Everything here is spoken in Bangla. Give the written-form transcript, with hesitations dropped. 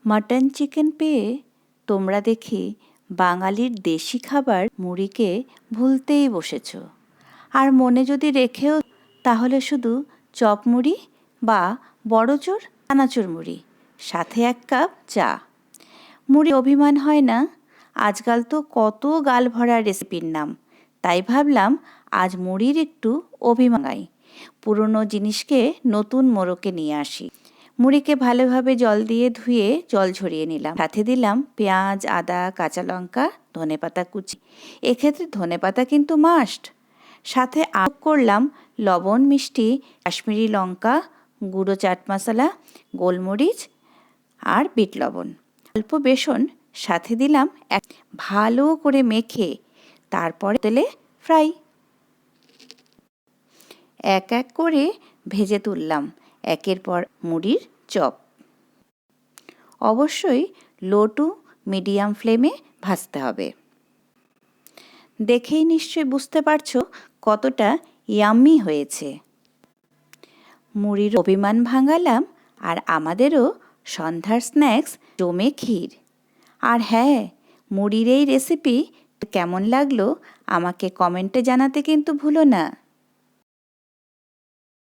মাটন চিকেন পেয়ে তোমরা দেখি বাঙালির দেশি খাবার মুড়িকে ভুলতেই বসেছ। আর মনে যদি রেখেও তাহলে শুধু চপ মুড়ি বা বড়জোর চানাচুর মুড়ি, সাথে এক কাপ চা। মুড়ি অভিমান হয় না? আজকাল তো কত গাল ভরা রেসিপির নাম, তাই ভাবলাম আজ মুড়ির একটু অভিমানাই, পুরনো জিনিসকে নতুন মোড়কে নিয়ে আসি। মুড়িকে ভালোভাবে জল দিয়ে ধুয়ে জল ঝরিয়ে নিলাম, সাথে দিলাম পেঁয়াজ, আদা, কাঁচা লঙ্কা, ধনেপাতা কুচি। এক্ষেত্রে ধনেপাতা কিন্তু মাস্ট। সাথে আগ করলাম লবণ, মিষ্টি, কাশ্মীরি লঙ্কা গুঁড়ো, চাট মশলা, গোলমরিচ আর বিট লবণ, অল্প বেসন, সাথে দিলাম ভালো করে মেখে তারপরে তেলে ফ্রাই। এক এক করে ভেজে তুললাম একের পর মুড়ির চপ। অবশ্যই লো টু মিডিয়াম ফ্লেমে ভাজতে হবে। দেখেই নিশ্চয়ই বুঝতে পারছো কতটা ইয়াম্মি হয়েছে। মুড়ির অভিমান ভাঙালাম আর আমাদেরও সন্ধ্যার স্ন্যাক্স জমে ক্ষীর। আর হ্যাঁ, মুড়ির এই রেসিপি কেমন লাগলো আমাকে কমেন্টে জানাতে কিন্তু ভুলো না।